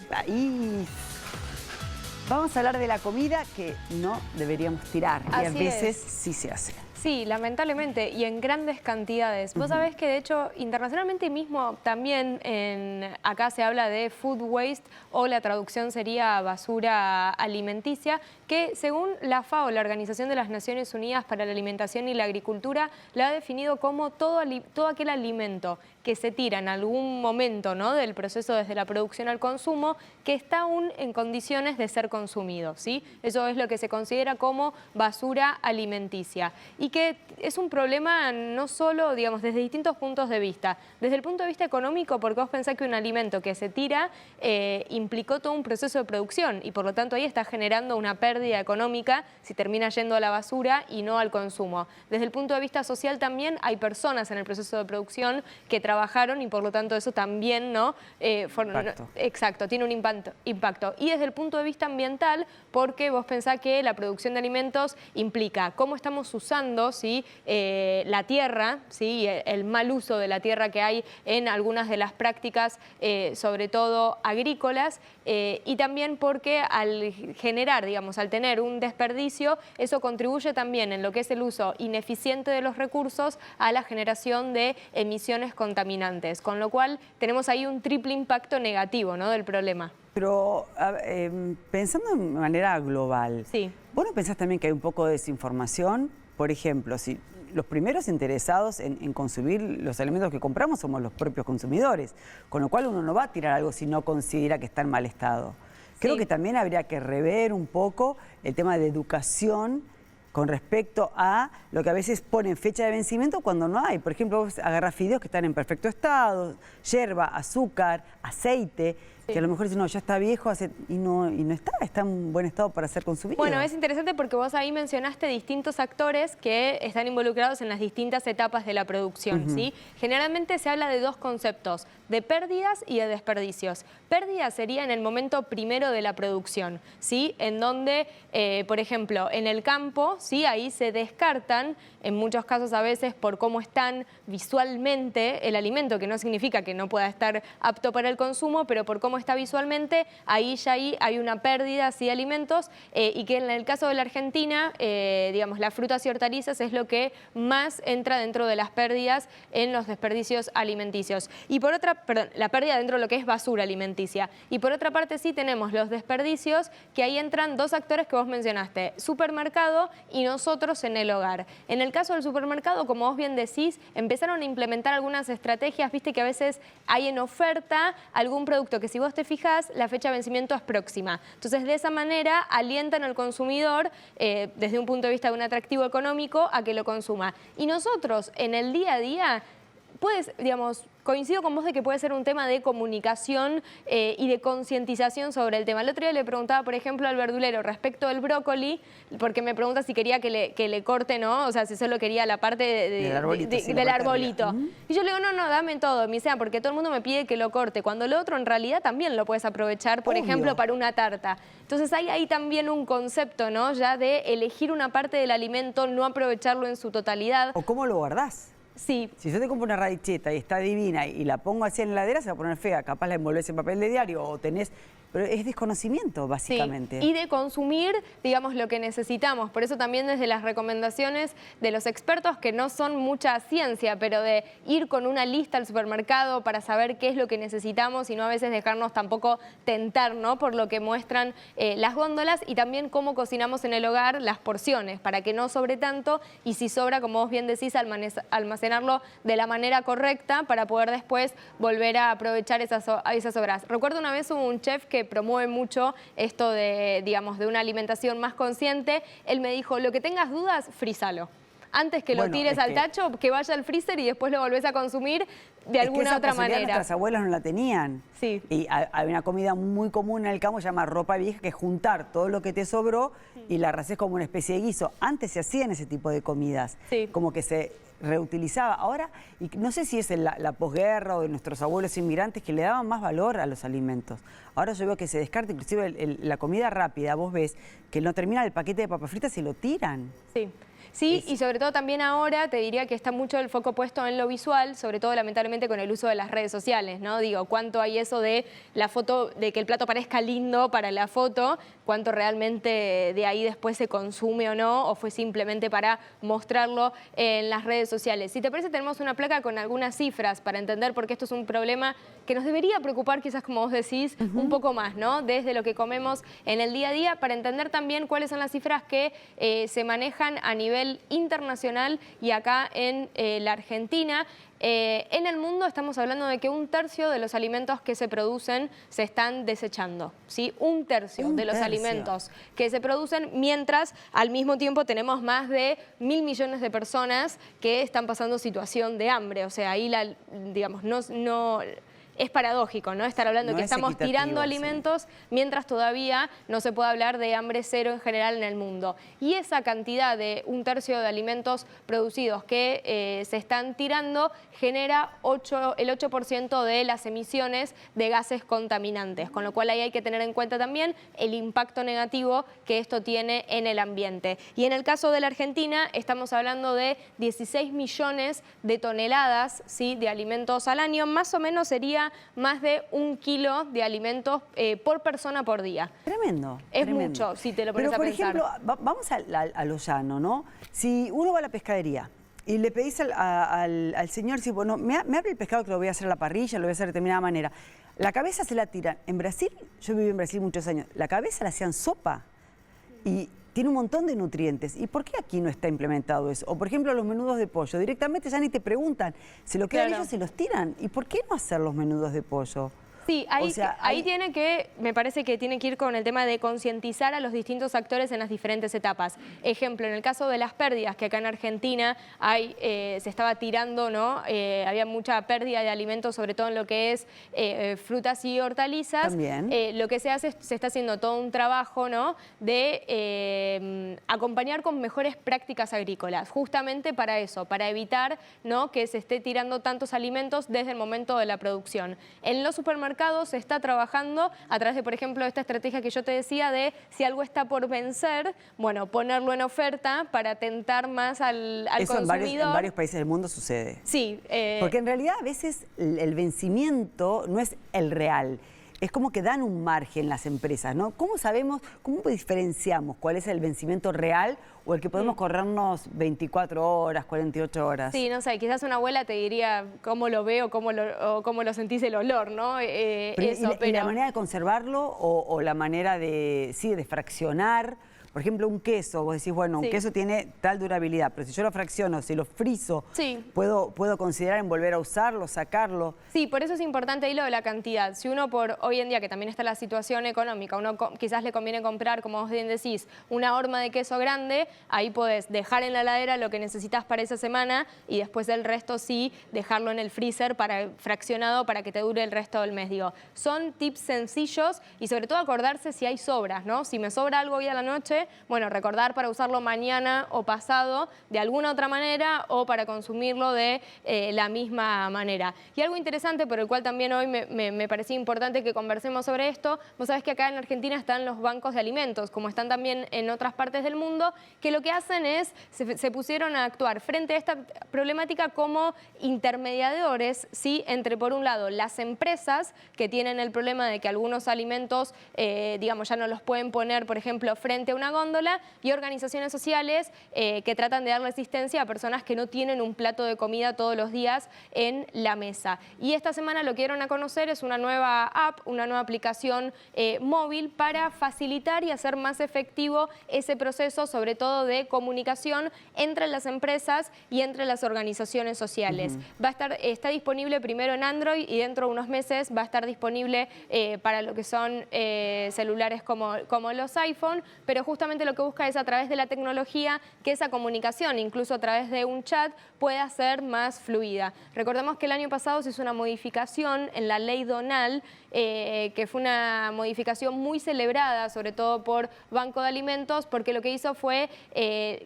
país. Vamos a hablar de la comida que no deberíamos tirar y a veces sí se hace. Sí, lamentablemente, y en grandes cantidades. Vos sabés que, de hecho, internacionalmente mismo también acá se habla de food waste, o la traducción sería basura alimenticia, que según la FAO, la Organización de las Naciones Unidas para la Alimentación y la Agricultura, la ha definido como todo aquel alimento que se tira en algún momento, ¿no?, del proceso desde la producción al consumo, que está aún en condiciones de ser consumido, ¿sí? Eso es lo que se considera como basura alimenticia. Y que es un problema no solo, digamos, desde distintos puntos de vista. Desde el punto de vista económico, porque vos pensás que un alimento que se tira implicó todo un proceso de producción y por lo tanto ahí está generando una pérdida económica si termina yendo a la basura y no al consumo. Desde el punto de vista social también hay personas en el proceso de producción que trabajaron y por lo tanto eso también, ¿no? Exacto, tiene un impacto. Y desde el punto de vista ambiental, porque vos pensás que la producción de alimentos implica cómo estamos usando, ¿sí?, la tierra, ¿sí?, el mal uso de la tierra que hay en algunas de las prácticas, sobre todo agrícolas, y también porque al generar, digamos, al tener un desperdicio, eso contribuye también en lo que es el uso ineficiente de los recursos a la generación de emisiones contaminantes, con lo cual tenemos ahí un triple impacto negativo, ¿no?, del problema. Pero pensando de manera global, sí. ¿Vos no pensás también que hay un poco de desinformación? Por ejemplo, si los primeros interesados en consumir los alimentos que compramos somos los propios consumidores, con lo cual uno no va a tirar algo si no considera que está en mal estado. Creo que también habría que rever un poco el tema de educación con respecto a lo que a veces ponen fecha de vencimiento cuando no hay. Por ejemplo, vos agarrás fideos que están en perfecto estado, yerba, azúcar, aceite, que a lo mejor dicen, no, ya está viejo y no está en buen estado para ser consumido. Bueno, es interesante porque vos ahí mencionaste distintos actores que están involucrados en las distintas etapas de la producción, ¿sí? Generalmente se habla de dos conceptos, de pérdidas y de desperdicios. Pérdidas sería en el momento primero de la producción, ¿sí? En donde, por ejemplo, en el campo, ¿sí?, ahí se descartan, en muchos casos a veces por cómo están visualmente el alimento, que no significa que no pueda estar apto para el consumo, pero por cómo está visualmente, ahí hay una pérdida de alimentos y que en el caso de la Argentina, digamos, las frutas y hortalizas es lo que más entra dentro de las pérdidas en los desperdicios alimenticios. Y por otra, la pérdida dentro de lo que es basura alimenticia. Y por otra parte sí tenemos los desperdicios, que ahí entran dos actores que vos mencionaste, supermercado y nosotros en el hogar. En el caso del supermercado, como vos bien decís, empezaron a implementar algunas estrategias, viste que a veces hay en oferta algún producto que si vos te fijás, la fecha de vencimiento es próxima. Entonces, de esa manera, alientan al consumidor, desde un punto de vista de un atractivo económico, a que lo consuma. Y nosotros, en el día a día, digamos, coincido con vos de que puede ser un tema de comunicación y de concientización sobre el tema. El otro día le preguntaba, por ejemplo, al verdulero respecto del brócoli, porque me pregunta si quería que le corte, ¿no? O sea, si solo quería la parte del arbolito. Y yo le digo, no, dame todo. Me dice, porque todo el mundo me pide que lo corte. Cuando lo otro en realidad también lo puedes aprovechar, por ejemplo, para una tarta. Entonces hay ahí también un concepto, ¿no?, ya de elegir una parte del alimento, no aprovecharlo en su totalidad. ¿O cómo lo guardás? Sí. Si yo te compro una radicheta y está divina y la pongo así en la heladera, se va a poner fea. Capaz la envolvés en papel de diario o tenés... Pero es desconocimiento, básicamente. Sí, y de consumir, digamos, lo que necesitamos. Por eso también desde las recomendaciones de los expertos, que no son mucha ciencia, pero de ir con una lista al supermercado para saber qué es lo que necesitamos y no a veces dejarnos tampoco tentar, ¿no?, por lo que muestran las góndolas, y también cómo cocinamos en el hogar las porciones, para que no sobre tanto, y si sobra, como vos bien decís, almacenarlo de la manera correcta para poder después volver a aprovechar esas sobras. Recuerdo una vez un chef que promueve mucho esto de, digamos, de una alimentación más consciente. Él me dijo, lo que tengas dudas, frízalo. Antes que lo tires al tacho, que vaya al freezer y después lo volvés a consumir de alguna otra manera. Nuestras abuelas no la tenían. Sí. Y hay una comida muy común en el campo, se llama ropa vieja, que es juntar todo lo que te sobró y la haces como una especie de guiso. Antes se hacían ese tipo de comidas. Sí. Como que se reutilizaba. Ahora, y no sé si es la posguerra o de nuestros abuelos inmigrantes que le daban más valor a los alimentos. Ahora yo veo que se descarta inclusive la comida rápida, vos ves que no termina el paquete de papas fritas y lo tiran. Sí. Sí, y sobre todo también ahora te diría que está mucho el foco puesto en lo visual, sobre todo lamentablemente con el uso de las redes sociales, ¿no? Digo, cuánto hay eso de la foto, de que el plato parezca lindo para la foto, cuánto realmente de ahí después se consume o no, o fue simplemente para mostrarlo en las redes sociales. Si te parece, tenemos una placa con algunas cifras para entender por qué esto es un problema que nos debería preocupar, quizás como vos decís, un poco más, ¿no? Desde lo que comemos en el día a día, para entender también cuáles son las cifras que se manejan a nivel internacional y acá en la Argentina. En el mundo estamos hablando de que 1/3 de los alimentos que se producen se están desechando, ¿sí? 1/3 de los alimentos que se producen, mientras al mismo tiempo tenemos más de 1.000 millones de personas que están pasando situación de hambre. O sea, ahí digamos, no es paradójico, ¿no? Estar hablando de que estamos tirando alimentos mientras todavía no se puede hablar de hambre cero en general en el mundo. Y esa cantidad de 1/3 de alimentos producidos que se están tirando genera el 8% de las emisiones de gases contaminantes, con lo cual ahí hay que tener en cuenta también el impacto negativo que esto tiene en el ambiente. Y en el caso de la Argentina estamos hablando de 16 millones de toneladas, ¿sí?, de alimentos al año, más o menos sería más de 1 kilo de alimentos por persona por día. Tremendo. Es tremendo. mucho, si te lo pones a pensar. Pero, por ejemplo, vamos a lo llano, ¿no? Si uno va a la pescadería y le pedís al señor, si bueno, me abre el pescado que lo voy a hacer a la parrilla, lo voy a hacer de determinada manera. La cabeza se la tiran. En Brasil, yo viví en Brasil muchos años, la cabeza la hacían sopa y tiene un montón de nutrientes. ¿Y por qué aquí no está implementado eso? O, por ejemplo, los menudos de pollo. Directamente ya ni te preguntan. Se lo quedan ellos y los tiran. ¿Y por qué no hacer los menudos de pollo? Sí, ahí tiene que, me parece que tiene que ir con el tema de concientizar a los distintos actores en las diferentes etapas. Ejemplo, en el caso de las pérdidas, que acá en Argentina se estaba tirando, ¿no? Había mucha pérdida de alimentos, sobre todo en lo que es frutas y hortalizas. También. Lo que se hace, se está haciendo todo un trabajo, ¿no?, de acompañar con mejores prácticas agrícolas, justamente para eso, para evitar, ¿no?, que se esté tirando tantos alimentos desde el momento de la producción. En los supermercados se está trabajando a través de, por ejemplo, esta estrategia que yo te decía de si algo está por vencer, bueno, ponerlo en oferta para tentar más al consumidor. En varios países del mundo sucede. Sí. Porque en realidad a veces el vencimiento no es el real. Es como que dan un margen las empresas, ¿no? ¿Cómo sabemos, cómo diferenciamos cuál es el vencimiento real o el que podemos corrernos 24 horas, 48 horas? Sí, no sé, quizás una abuela te diría cómo lo veo, cómo lo sentís el olor, ¿no? ¿Y la manera de conservarlo o la manera de fraccionar? Por ejemplo, un queso, vos decís, bueno, un queso tiene tal durabilidad, pero si yo lo fracciono, si lo frizo, ¿puedo considerar en volver a usarlo, sacarlo? Sí, por eso es importante ahí lo de la cantidad. Si uno hoy en día, que también está la situación económica, uno quizás le conviene comprar, como vos bien decís, una horma de queso grande, ahí podés dejar en la heladera lo que necesitas para esa semana y después del resto sí, dejarlo en el freezer fraccionado para que te dure el resto del mes. Digo, son tips sencillos y sobre todo acordarse si hay sobras, ¿no? Si me sobra algo hoy a la noche, bueno, recordar para usarlo mañana o pasado de alguna otra manera o para consumirlo de la misma manera. Y algo interesante por el cual también hoy me parecía importante que conversemos sobre esto, vos sabés que acá en Argentina están los bancos de alimentos, como están también en otras partes del mundo, que lo que hacen es, se pusieron a actuar frente a esta problemática como intermediadores, ¿sí?, entre, por un lado, las empresas que tienen el problema de que algunos alimentos, digamos, ya no los pueden poner, por ejemplo, frente a una góndola, y organizaciones sociales que tratan de darle asistencia a personas que no tienen un plato de comida todos los días en la mesa. Y esta semana lo que dieron a conocer es una nueva app, una nueva aplicación móvil para facilitar y hacer más efectivo ese proceso, sobre todo de comunicación entre las empresas y entre las organizaciones sociales. Está disponible primero en Android y dentro de unos meses va a estar disponible para lo que son celulares como los iPhone, pero justamente lo que busca es a través de la tecnología que esa comunicación, incluso a través de un chat, pueda ser más fluida. Recordemos que el año pasado se hizo una modificación en la ley Donal, que fue una modificación muy celebrada, sobre todo por Banco de Alimentos, porque lo que hizo fue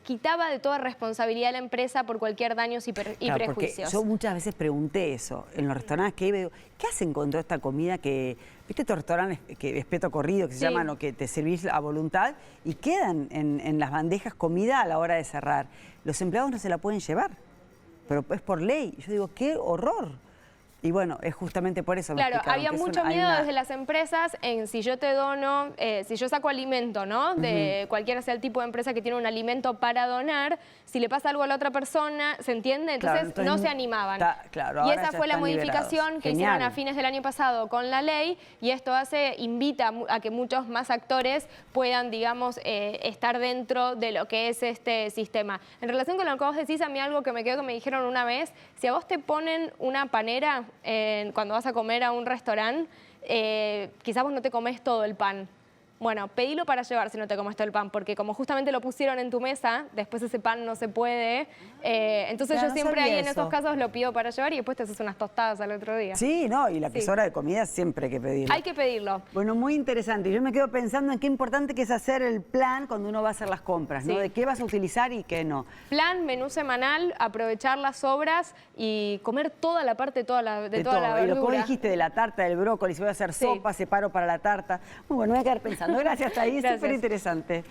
quitaba de toda responsabilidad a la empresa por cualquier daños y prejuicios. Yo muchas veces pregunté eso en los restaurantes que iba, digo, ¿qué hacen con toda esta comida que ¿Viste estos restaurantes que es peto corrido, que se Sí. llaman, o que te servís a voluntad y quedan en las bandejas comida a la hora de cerrar? Los empleados no se la pueden llevar, pero es por ley. Yo digo, ¡qué horror! Y bueno, es justamente por eso. me Claro, explicaron había que es mucho hay miedo una- desde las empresas en si yo te dono, si yo saco alimento, ¿no? De cualquiera sea el tipo de empresa que tiene un alimento para donar, si le pasa algo a la otra persona, ¿se entiende? Entonces, Claro, no se animaban. Claro, Y ahora esa ya fue la están modificación liberados. que hicieron a Genial. fines del año pasado con la ley, y esto invita a que muchos más actores puedan, digamos, estar dentro de lo que es este sistema. En relación con lo que vos decís, a mí algo que me quedó que me dijeron una vez, si a vos te ponen una panera cuando vas a comer a un restaurante, quizás vos no te comes todo el pan. Bueno, pedilo para llevar si no te comes todo el pan, porque como justamente lo pusieron en tu mesa, después ese pan no se puede. Entonces Claro, yo no siempre sabía ahí en eso. esos casos lo pido para llevar y después te haces unas tostadas al otro día. Sí, no, y la que Sí. sobra de comida siempre hay que pedirla. Hay que pedirlo. Bueno, muy interesante. Yo me quedo pensando en qué importante que es hacer el plan cuando uno va a hacer las compras, ¿no? Sí. De qué vas a utilizar y qué no. Plan, menú semanal, aprovechar las sobras y comer toda la parte de toda la De verdura. todo. Y lo que vos dijiste de la tarta, del brócoli, si voy a hacer Sí. sopa, separo para la tarta. Muy bueno, me voy a quedar pensando. Gracias, Thaís. Gracias. Súper interesante.